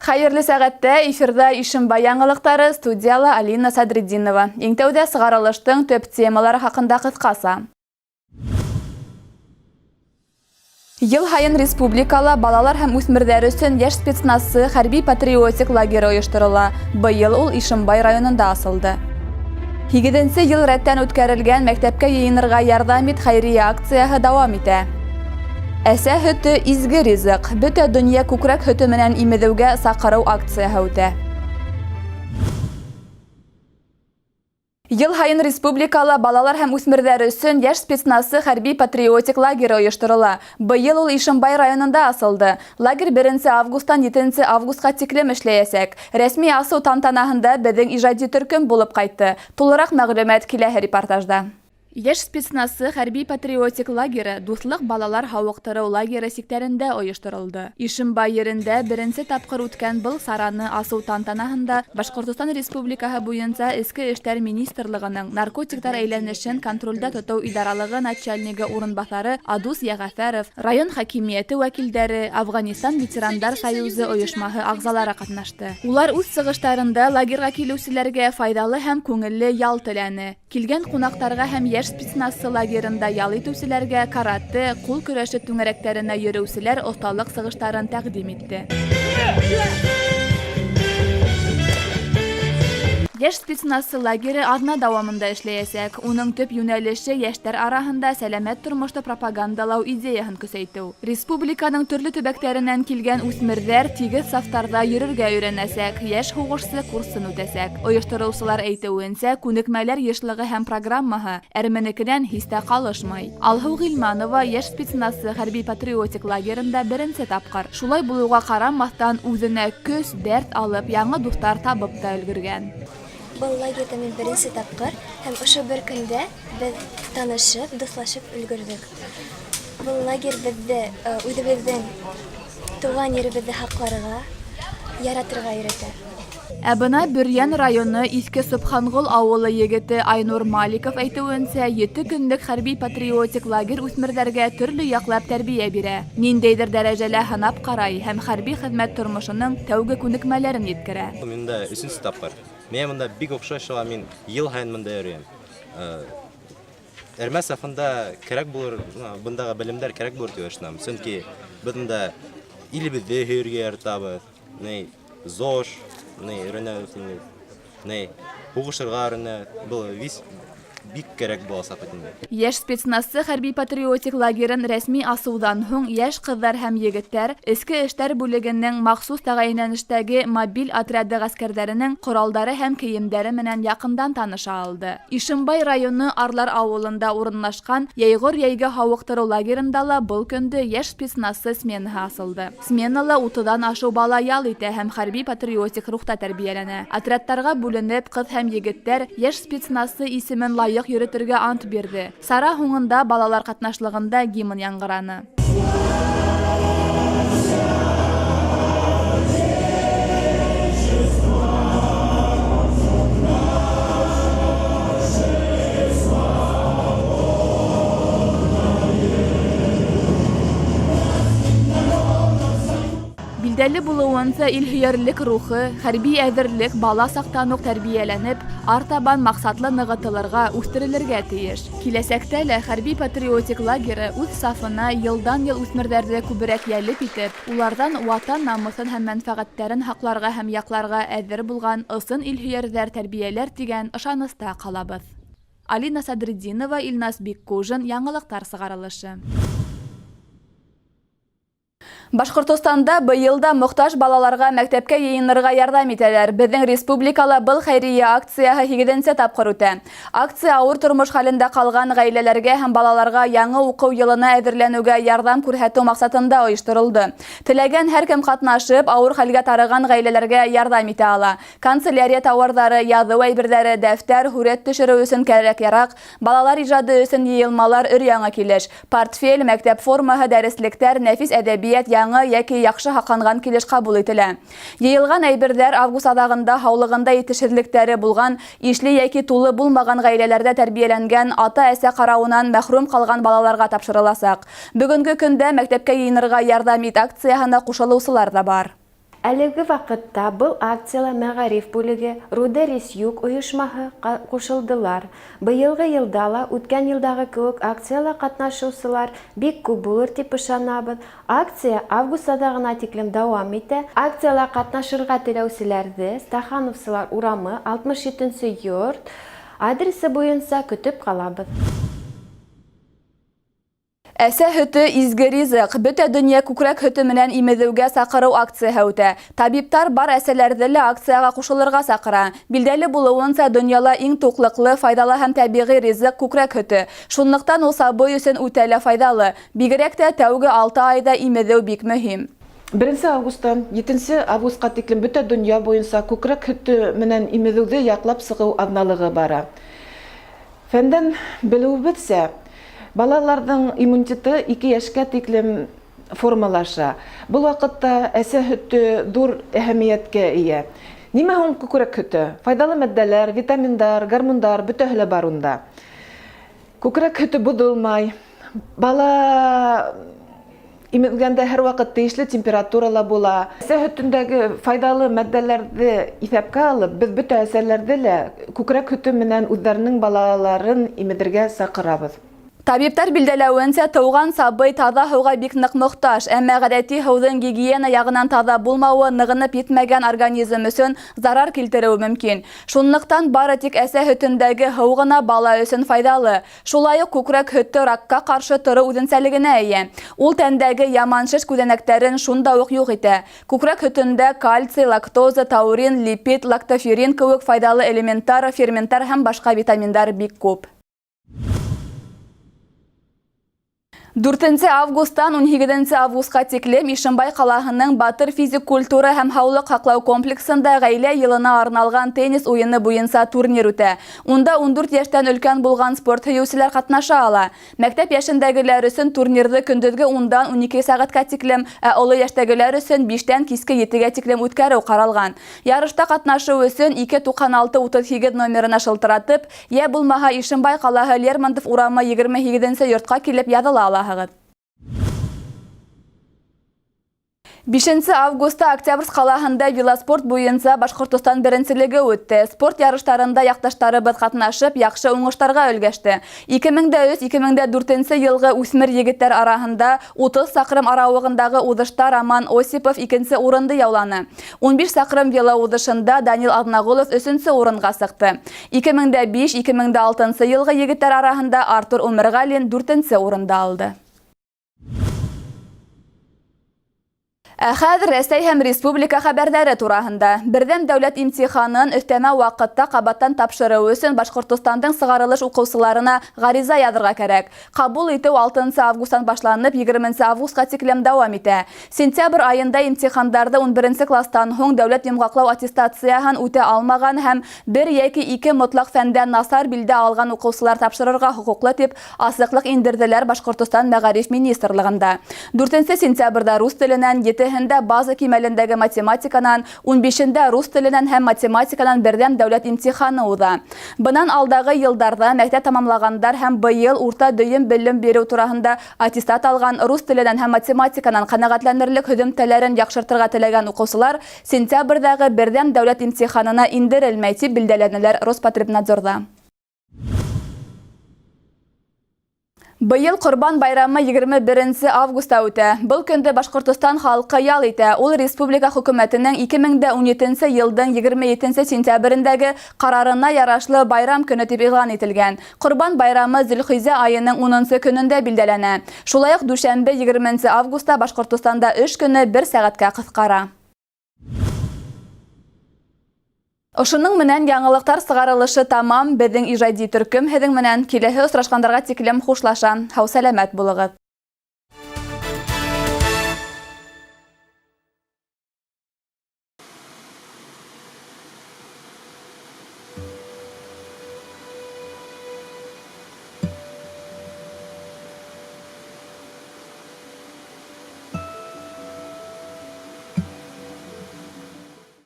Хайырлы сәғәттә эфирда Ишембай яңалыктары, студияла Алина Садриддинова. Иң тәүдә сыгарылыштың төп темалары хакында кыскасы. Ел һайын республикала балалар һәм үсмерләр өчен яшь спецназы хәрби-патриотик лагере оештырыла. Быел ул Ишембай районында асылды. 7нче ел рәттән үткәрелгән мәктәпкә йыйынырга ярдәм ит хәйрия акцияһы дәвам итә. Әсә һөте изге ризык, бөтә дөнья күкрәк һөте менән имеҙеүгә саҡырыу акцияһы үтә. Ел һайын республикала балалар һәм үсмерләр өсөн яшь спецназы хәрби-патриотик лагере оештырыла. Быел ул Ишембай районында асылды. Лагерь 1 августтан 7 августка тиклем эшләйәсәк. Рәсми асыу тантанаһында беҙҙең ижади төркөм булып ҡайтты. Тулыраҡ мәғлүмәт киләһе репортажда. Яшь спецназы хәрби-патриотик лагере дуҫлыҡ балалар һауыҡтырыу лагере сиктәрендә ойошторолдо. Ишембай ерендә 1 тапҡыр үткән был сараны асыу тантанаһында Башҡортостан Республикаһы буйынса Эске эштәр министрлығының наркотиктар әйләнешен контролдә тотоу идаралығы начальнигы урынбаҫары Адус Йәғәфәров, район хакимиәте вәкилдәре, Афғанистан ветерандар союзы ойошмаһы ағзалары ҡатнашты. Улар үҙ сығыштарында лагерға килеүселәргә файҙалы һәм күңелле ял теләне. Килгән ҡунаҡтарға һәм яшь спецназы лагерында ял итеүселәргә карате, ҡул көрәше түңәрәктәренә йөрөүселәр оҫталыҡ сығыштарын тәҡдим итте. Яшь спецназы лагере аҙна дауамында эшләйәсәк. Уның төп йүнәлеше йәштәр араһында сәләмәт тормошто пропагандалау идеяһын көсәйтеү. Республиканың төрлө төбәктәренән килгән үҫмерҙәр тигеҙ сафтарҙа йөрөргә өйрәнәсәк, йәш һуғышсы курсын үтәсәк. Ойоштороусылар әйтеүенсә, күнекмәләр йышлығы һәм программаһы әрменекенән һис тә ҡалышмай. Алһыу Ғилманова яшь спецназы хәрби-патриотик лагерында 1 тапҡыр. Шулай булыуға ҡарамаҫтан, үҙенә көс, дәрт алып, яңы дуҫтар табып та өлгөргән. Был лагерҙа мин 1 тапҡыр һәм ошо бер көндә беҙ танышып, дуҫлашып өлгөрҙөк. Был лагерь беҙҙе үҙебеҙҙең тыуған еребеҙҙе һаҡларға, яратырға өйрәтә. Ә бына Бөрйән районы Иҫке Собханғол ауылы егете Айнур Маликов әйтеүенсә, 7 көнлөк хәрби-патриотик лагерь үҫмерҙәргә төрлө яҡлап тәрбиә бирә. Ниндәйҙер дәрәжәлә һынап ҡарай һәм хәрби хеҙмәт тормошоның тәүге күнекмәләрен еткерә. Миндә 3 тапҡыр. Мен мында бик оҡшай шуға мин йыл һайын мында йөрөйөм. Әрмә сафында кәрәк булыр, бындағы белемдәр кәрәк булыр тип ышанам. Сөнки беҙ мында илебеҙҙе һөйөргә яратабыҙ, ЗОЖ, һуғышырға өйрәнә. Был бик кәрәк буласаҡ бит инде. Йәш спецназы хәрби-патриотик лагерын рәсми асыуҙан һуң йәш ҡыҙҙар һәм егеттәр Эске эштәр бүлегенең махсус тәғәйенләнештәге мобиль отряды ғәскәрҙәренең ҡоралдары һәм кейемдәре менән яҡындан таныша алды. Ишембай районы Арлар ауылында урынлашҡан Йәйғор йәйге һауыҡтырыу лагерында ла был көндө йәш спецназы сменаһы асылды. Сменала 30-дан ашыу бала ял итә һәм хәрби-патриотик рухта тәрбиәләнә. Отрядтарға бүленеп, ҡыҙ һәм егеттәр йәш спецназы исемен лайыҡ йөрөтөргә ант бирҙе. Сара һуңында балалар ҡатнашлығында гимн яңғыраны. Билдәле булыуынса илһөйәрлек рухы, хәрби әҙерлек бала саҡтан уҡ тәрбиәләнеп, артабан маҡсатлы нығытылырға, үҫтерелергә тейеш. Киләсәктә лә хәрби-патриотик лагере үҙ сафына йылдан-йыл үҫмерҙәрҙе күберәк йәлеп итеп, уларҙан ватан намыҫын һәм мәнфәғәттәрен һаҡларға һәм яҡларға әҙер булған ысын илһөйәрҙәр тәрбиәләр тигән ышаныста ҡалабыҙ. Алина Садриддинова, Илнас Биккужин, яңылыҡтар сығарылышы. Башҡортостанда быйылда мохтаж балаларға мәктәпкә йыйынырға ярҙам итәләр. Беҙҙең республикала был хәйрия акцияһы 7-нче тапҡыр үтә. Акция ауыр тормош хәлендә ҡалған ғаиләләргә һәм балаларға яңы уҡыу йылына әҙерләнеүгә ярҙам күрһәтеү маҡсатында ойошторолдо. Теләгән һәр кем ҡатнашып, ауыр хәлгә тарыған ғаиләләргә ярҙам итә ала. Канцелярия тауарҙары, яҙыу әйберҙәре, дәфтәр, һүрәт төшөрөү өсөн кәрәк-яраҡ, балалар ижады өсөн йыйылмалар өр-яңы килеш, портфель, мәктәп формаһы, дәреслектәр, нәфис әҙәбиәт, яңы йәки яҡшы һаҡланған килеш ҡабул ителә. Йыйылған әйберҙәр август аҙағында һаулығында етешһеҙлектәре булған, ишле йәки тулы булмаған ғаиләләрҙә тәрбиәләнгән, ата-әсә ҡарауынан мәхрүм ҡалған балаларға тапшырыласаҡ. Бөгөнгө көндә мәктәпкә йыйынырға ярҙам ит акцияһына ҡушылыусылар ҙа бар. Әлеге вакытта был акциялар мәгариф бүлеге, Руда Ресюк оешмаһы кушылдылар. Быелгы елда ла үткән елдагы кебек акциялар катнашучылар бик күп булыр дип ышанабыз. Акция август айында гына тиклем дәвам итә. Акциялар катнашырга теләүчеләрне Стахановсылар урамы 67-нче йорт адресы буенча көтеп калабыз. Әсә һөте изге ризык. Бөтә дөнья күкрәк һөте менән имеҙеүгә саҡырыу акцияһы үтә. Табиптар бар әсәләрҙе лә акцияға ҡушылырға саҡыра. Билдәле булыуынса, донъяла иң туҡлыҡлы, файҙалы һәм тәбиғи ризыҡ күкрәк һөте. Шунлыҡтан ул сабый өсөн үтә лә файҙалы. Бигерәк тә тәүге 6 айда имеҙеү бик мөһим. 1 августтан 7 августка тиклем бөтә дөнья буйынса күкрәк һөте менән имеҙеүҙе яҡлап сығыу аҙналығы бара. Фәндән белеүебеҙсә, балаларҙың иммунитеты 2 йәшкә тиклем формалаша. Был ваҡытта әсә һөтө ҙур әһәмиәткә ия. Нимә һуң күкрәк һөтө? Файҙалы матдәләр, витаминдар, гормондар бөтәһе лә бар унда. Күкрәк һөтө боҙолмай. Бала имеҙгәндә һәр ваҡыт тейешле температурала була. Әсә һөтөндәге файҙалы матдәләрҙе иҫәпкә алып, беҙ бөтә әсәләрҙе лә күкрәк һөтө менән үҙҙәренең балаларын имеҙергә саҡырабыҙ. Табиптар билдәләүенсә, тыуған сабый таҙа һыуға бик ныҡ мохтаж, әммә ғәҙәти һыуҙың гигиена яғынан таҙа булмауы нығынып етмәгән организм өсөн зарар килтереү мөмкин. Шунлыҡтан бары тик әсә һөтөндәге һыу ғына бала өсөн файҙалы. Шулай уҡ күкрәк һөтө ракка ҡаршы торыу үҙенсәлегенә эйә. Ул тәндәге яман шеш күҙәнәктәрен шунда уҡ юҡ итә. Күкрәк һөтөндә кальций, лактоза, таурин, липид, лактоферин кеүек файҙалы элементтар, ферменттар һәм башҡа витаминдар бик күп. 4 августтан 18 августка тиклем Ишембай ҡалаһының Батыр физик культура һәм һаулыҡ һаҡлау комплексында ғаилә йылына арналған теннис уйыны буйынса турнир үтә. Унда 14 йәштән өлкән булған спорт һөйөүселәр ҡатнаша ала. Мәктәп йәшендәгеләр өсөн турнирҙы көндөҙгө 10-дан 12 сәғәткә тиклем, ә оло йәштәгеләр өсөн 5-тән киске 7-гә тиклем үткәреү ҡаралған. Ярышта ҡатнашыу өсөн 296-38 номерына шылтыратып, йә булмаһа Ишембай ҡалаһы Лермонтов урамы 28-нсе йортҡа килеп яҙыла ала. 5 августта Октябрьск ҡалаһында велоспорт буйынса Башҡортостан беренселеге үтте. Спорт ярыштарында яҡташтарыбыҙ ҡатнашып, яҡшы уңыштарға өлгәште. 2003-2004 йылғы үҫмер егеттәр араһында 30 саҡрым арауығындағы уҙышта Роман Осипов 2-нсе урынды яуланы. 15 саҡрым велоуҙышында Данил Аҙнағолов 3-нсе урынға сыҡты. 2005-2006 йылғы егеттәр араһында Артур Умерғалин 4-нсе урынды алды. Хәҙер Рәсәй һәм республика хәбәрҙәре тураһында. Берҙәм дәүләт имтиханын өҫтәмә ваҡытта ҡабаттан тапшырыу өсөн Башҡортостандың сығарылыш уҡыусыларына ғариза яҙырға кәрәк. Ҡабул итеү 6 августан башланып, 20 августка тиклем дауам итә. Сентябрь айында имтихандарҙы 11 кластан һуң дәүләт йомғаҡлау аттестацияһын үтә алмаған һәм 1 йәки 2 мотлаҡ фәндән насар билдә алған уҡыусылар тапшырырға хоҡуҡлы тип асыҡлыҡ индерҙеләр Башҡортостан мәғариф министрлығында. 4 сентябрҙа рус теленән, 7-һендә база кимәлендәге математиканан, 15-дә рус теленән һәм математиканан берҙәм дәүләт имтиханы уҙа. Бынан алдағы йылдарҙа мәктәп тамамлағандар һәм быйыл урта дөйөм белем биреү тураһында аттестат алған рус теленән һәм математиканан ҡәнәғәтләнерлек һөҙөмтәләрен яҡшыртырға теләгән уҡыусылар сентябрҙағы берҙәм дәүләт имтиханына индерелмәй тип билдәләнеләр Роспотребнадзорҙа. Быйыл Ҡорбан байрамы 21 августа үтә. Был көндө Башҡортостан халҡы ял итә. Ул республика хөкүмәтенең 2017 йылдың 27 сентябрендәге ҡарарына ярашлы байрам көнө тип иғлан ителгән. Ҡорбан байрамы Зөлхизә айының 10 көнөндә билдәләнә. Шулай уҡ дүшәмбе 20 августа Башҡортостанда эш көне 1 сәғәткә ҡыҫҡара. Ошоның менән яңылыҡтар сығарылышы тамам. Беҙҙең ижади төркөм һеҙҙең менән киләһе осрашҡандарға тиклем хушлаша. Һау сәләмәт булығыҙ.